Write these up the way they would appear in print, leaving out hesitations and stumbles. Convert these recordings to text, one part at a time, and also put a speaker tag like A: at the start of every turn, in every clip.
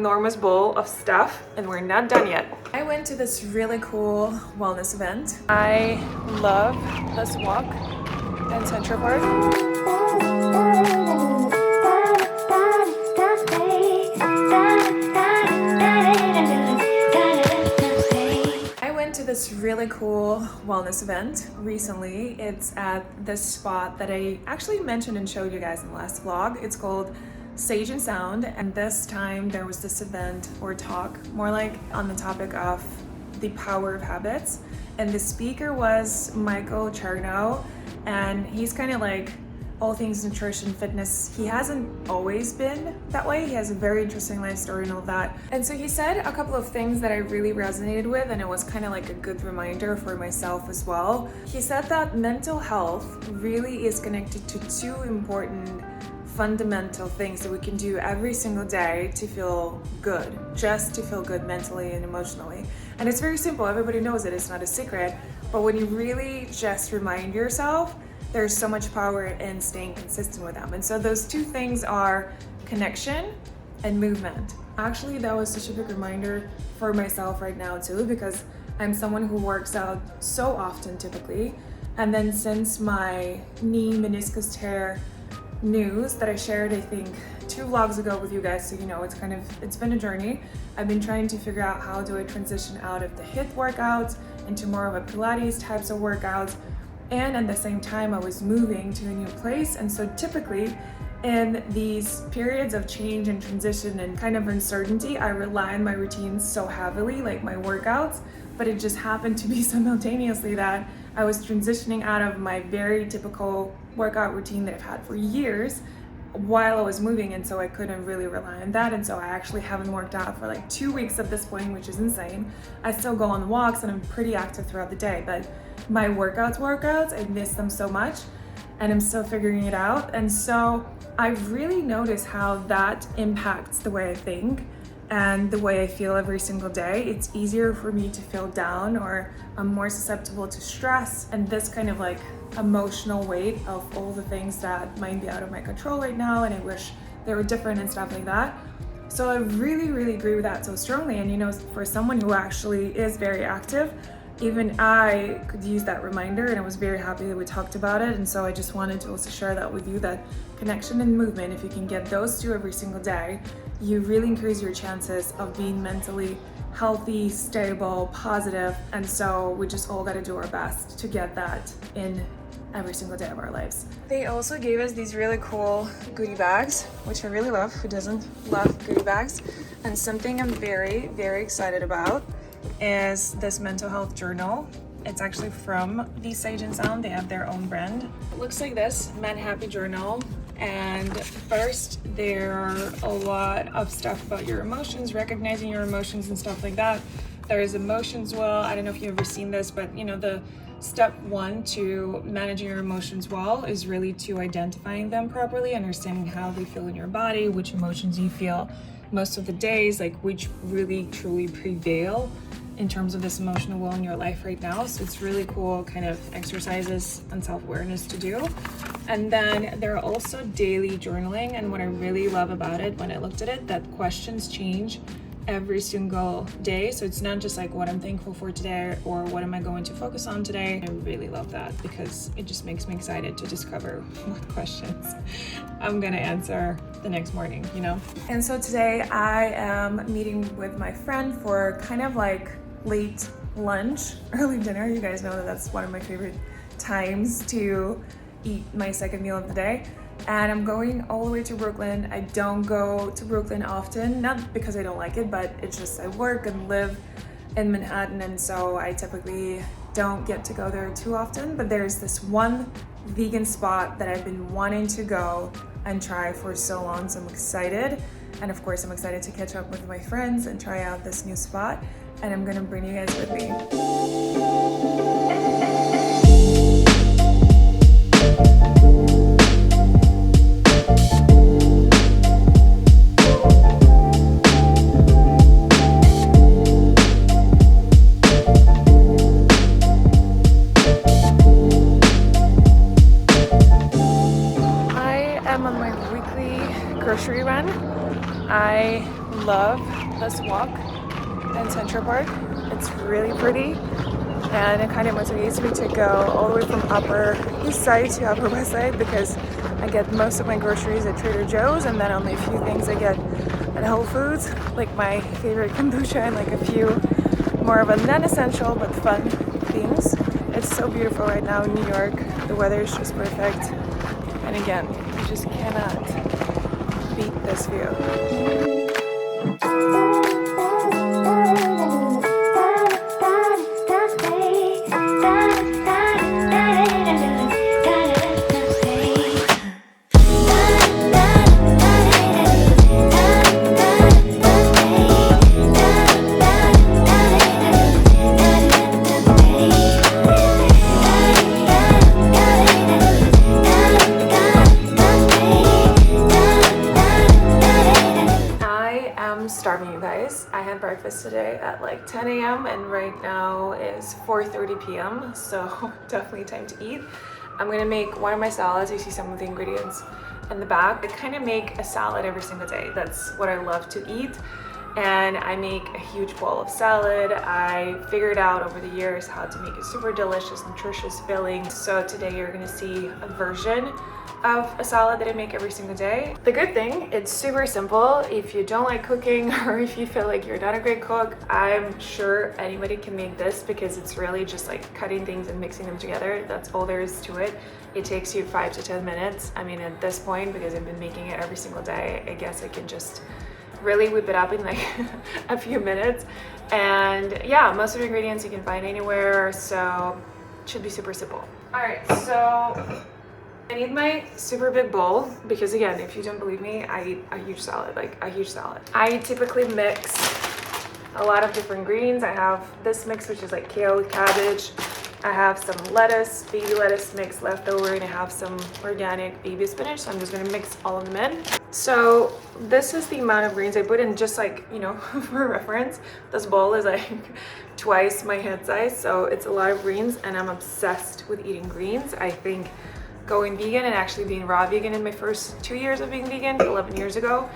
A: Enormous bowl of stuff, and we're not done yet. I went to this really cool wellness event. I love this walk in Central Park. I went to this really cool wellness event recently. It's at this spot that I actually mentioned and showed you guys in the last vlog. It's called Sage and Sound, and this time there was this event or talk more like on the topic of the power of habits, and the speaker was Michael Chernow, and he's kind of like all things nutrition, fitness. He hasn't always been that way. He has a very interesting life story and all that. And so he said a couple of things that I really resonated with, and it was kind of like a good reminder for myself as well. He said that mental health really is connected to two important fundamental things that we can do every single day to feel good, just to feel good mentally and emotionally. And it's very simple, everybody knows it, it's not a secret, but when you really just remind yourself, there's so much power in staying consistent with them. And so those two things are connection and movement. Actually, that was such a big reminder for myself right now too, because I'm someone who works out so often typically. And then since my knee meniscus tear news that I shared, I think 2 vlogs ago with you guys, so you know it's been a journey. I've been trying to figure out how do I transition out of the HIIT workouts into more of a Pilates types of workouts, and at the same time I was moving to a new place, and so typically in these periods of change and transition and kind of uncertainty, I rely on my routines so heavily, like my workouts, but it just happened to be simultaneously that I was transitioning out of my very typical workout routine that I've had for years while I was moving, and so I couldn't really rely on that, and so I actually haven't worked out for like 2 weeks at this point, which is insane. I still go on walks and I'm pretty active throughout the day, but my workouts, I miss them so much, and I'm still figuring it out. And so I've really noticed how that impacts the way I think and the way I feel every single day. It's easier for me to feel down, or I'm more susceptible to stress and this kind of like emotional weight of all the things that might be out of my control right now, and I wish they were different and stuff like that. So I really agree with that so strongly. And you know, for someone who actually is very active, even I could use that reminder, and I was very happy that we talked about it. And so I just wanted to also share that with you, that connection and movement, if you can get those two every single day, you really increase your chances of being mentally healthy, stable, positive. And so we just all got to do our best to get that in every single day of our lives. They also gave us these really cool goodie bags, which I really love. Who doesn't love goodie bags? And something I'm very excited about is this mental health journal. It's actually from the Sage and Sound. They have their own brand. It looks like this, Man Happy Journal. And first, there are a lot of stuff about your emotions, recognizing your emotions and stuff like that. There is emotions well. I don't know if you've ever seen this, but you know, the step 1 to managing your emotions well is really to identifying them properly, understanding how they feel in your body, which emotions you feel most of the days, like which really truly prevail in terms of this emotional well in your life right now. So it's really cool kind of exercises and self-awareness to do. And then there are also daily journaling, and what I really love about it when I looked at it, that questions change every single day. So it's not just like what I'm thankful for today or what am I going to focus on today. I really love that because it just makes me excited to discover what questions I'm gonna answer the next morning, you know? And so today I am meeting with my friend for kind of like late lunch, early dinner. You guys know that that's one of my favorite times to eat my second meal of the day. And I'm going all the way to Brooklyn. I don't go to Brooklyn often, not because I don't like it, but it's just I work and live in Manhattan, and so I typically don't get to go there too often. But there's this one vegan spot that I've been wanting to go and try for so long, so I'm excited. And of course, I'm excited to catch up with my friends and try out this new spot, and I'm gonna bring you guys with me. Grocery run. I love this walk in Central Park. It's really pretty, and it kind of motivates me to go all the way from Upper East Side to Upper West Side because I get most of my groceries at Trader Joe's, and then only a few things I get at Whole Foods, like my favorite kombucha and like a few more of a non-essential but fun things. It's so beautiful right now in New York. The weather is just perfect, and again, you just cannot beat this view. Starving, you guys. I had breakfast today at like 10 a.m. and right now is 4:30 p.m. so definitely time to eat. I'm gonna make one of my salads. You see some of the ingredients in the back. I kind of make a salad every single day. That's what I love to eat, and I make a huge bowl of salad. I figured out over the years how to make it super delicious, nutritious, filling. So today you're gonna see a version of a salad that I make every single day. The good thing, it's super simple. If you don't like cooking or if you feel like you're not a great cook, I'm sure anybody can make this because it's really just like cutting things and mixing them together. That's all there is to it. It takes you 5 to 10 minutes. I mean, at this point, because I've been making it every single day, I guess I can just really whip it up in like a few minutes. And yeah, most of the ingredients you can find anywhere, so it should be super simple. All right, so I need my super big bowl because again, if you don't believe me, I eat a huge salad, like a huge salad. I typically mix a lot of different greens. I have this mix, which is like kale with cabbage. I have some lettuce, baby lettuce mix left over, and I have some organic baby spinach. So I'm just gonna mix all of them in. So this is the amount of greens I put in, just like, you know, for reference, this bowl is like twice my head size. So it's a lot of greens and I'm obsessed with eating greens. I think going vegan and actually being raw vegan in my first 2 years of being vegan 11 years ago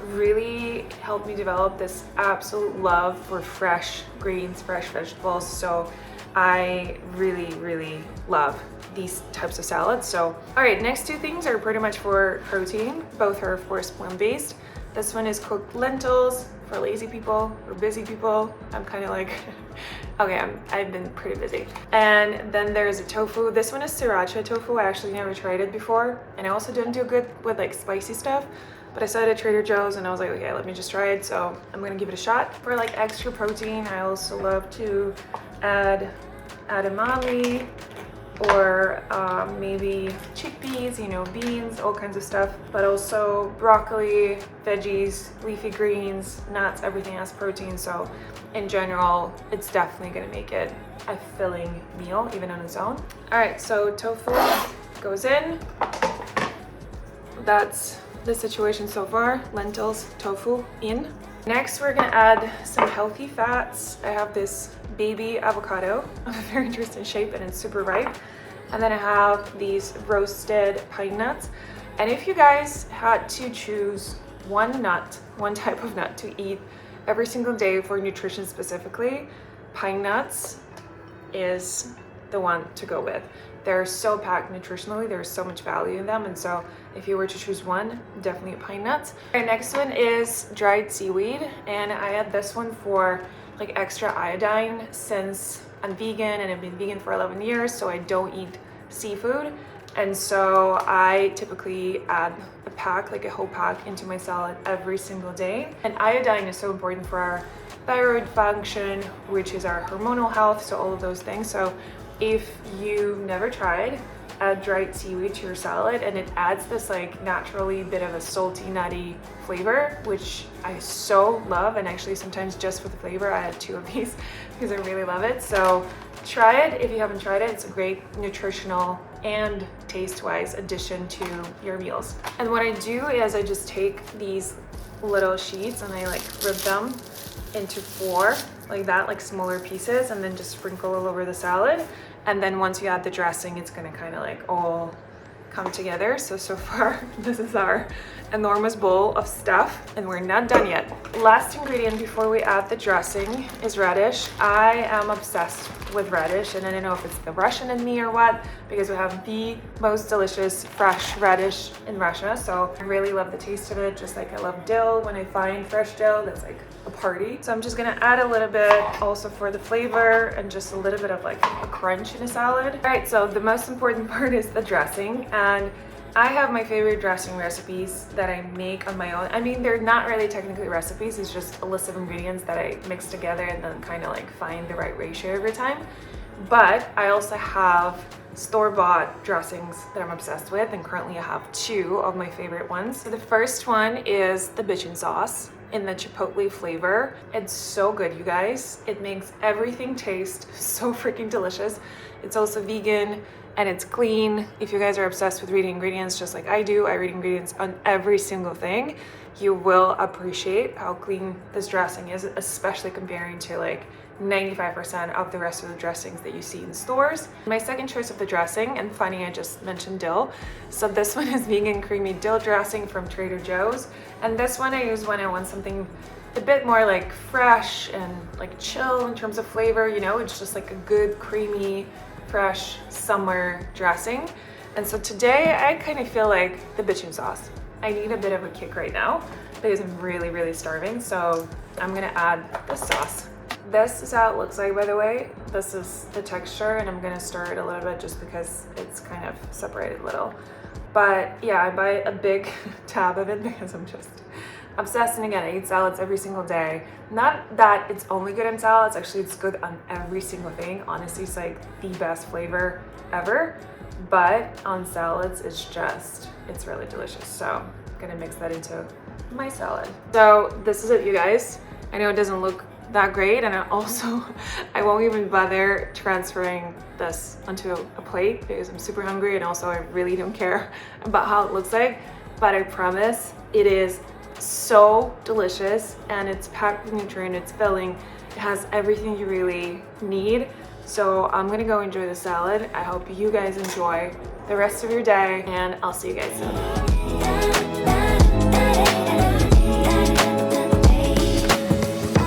A: really helped me develop this absolute love for fresh greens, fresh vegetables. So I really love these types of salads. So all right, next two things are pretty much for protein. Both are of course plant-based. This one is cooked lentils for lazy people or busy people. I'm kind of like okay, I've been pretty busy. And then there's a tofu. This one is sriracha tofu. I actually never tried it before, and I also didn't do good with like spicy stuff, but I saw it at Trader Joe's and I was like, okay, let me just try it. So I'm gonna give it a shot. For like extra protein, I also love to add edamame or maybe chickpeas, you know, beans, all kinds of stuff, but also broccoli, veggies, leafy greens, nuts, everything has protein. So in general, it's definitely gonna make it a filling meal even on its own. All right, so tofu goes in. That's the situation so far. Lentils, tofu in. Next, we're gonna add some healthy fats. I have this baby avocado of a very interesting shape and it's super ripe. And then I have these roasted pine nuts. And if you guys had to choose one nut, one type of nut to eat every single day for nutrition specifically, pine nuts is the one to go with. They're so packed nutritionally, there's so much value in them, and so if you were to choose one, definitely pine nuts. Our next one is dried seaweed, and I add this one for like extra iodine since I'm vegan and I've been vegan for 11 years, so I don't eat seafood. And so I typically add a pack, like a whole pack, into my salad every single day. And iodine is so important for our thyroid function, which is our hormonal health, so all of those things. So if you've never tried, add dried seaweed to your salad, and it adds this like naturally bit of a salty, nutty flavor, which I so love. And actually sometimes just for the flavor, I add 2 of these because I really love it. So try it if you haven't tried it. It's a great nutritional and taste-wise addition to your meals. And what I do is I just take these little sheets and I like rip them into 4 like that, like smaller pieces, and then just sprinkle all over the salad. And then once you add the dressing, it's gonna kind of like all come together. So far, this is our enormous bowl of stuff and we're not done yet. Last ingredient before we add the dressing is radish. I am obsessed with radish, and I don't know if it's the Russian in me or what, because we have the most delicious fresh radish in Russia. So I really love the taste of it, just like I love dill. When I find fresh dill, that's like a party. So I'm just gonna add a little bit also for the flavor and just a little bit of like a crunch in a salad. All right, so the most important part is the dressing, and I have my favorite dressing recipes that I make on my own. I mean, they're not really technically recipes, it's just a list of ingredients that I mix together and then kind of like find the right ratio every time. But I also have store-bought dressings that I'm obsessed with, and currently I have two of my favorite ones. So the first one is the bitchin sauce in the chipotle flavor. It's so good, you guys. It makes everything taste so freaking delicious. It's also vegan and it's clean. If you guys are obsessed with reading ingredients just like I do, I read ingredients on every single thing, you will appreciate how clean this dressing is, especially comparing to like 95% of the rest of the dressings that you see in stores. My second choice of the dressing, and funny I just mentioned dill, so this one is vegan creamy dill dressing from Trader Joe's, and this one I use when I want something a bit more like fresh and like chill in terms of flavor. You know, it's just like a good creamy fresh summer dressing. And so today I kind of feel like the bitchin sauce. I need a bit of a kick right now because I'm really starving, so I'm gonna add the sauce. This is how it looks like, by the way. This is the texture, and I'm gonna stir it a little bit just because it's kind of separated a little. But yeah, I buy a big tab of it because I'm just obsessed, and again, I eat salads every single day. Not that it's only good in salads, actually it's good on every single thing. Honestly, it's like the best flavor ever, but on salads it's really delicious. So I'm gonna mix that into my salad. So this is it, you guys. I know it doesn't look that great, and I won't even bother transferring this onto a plate because I'm super hungry, and also I really don't care about how it looks like, but I promise it is so delicious, and it's packed with nutrient, it's filling, it has everything you really need. So I'm gonna go enjoy the salad. I hope you guys enjoy the rest of your day, and I'll see you guys soon.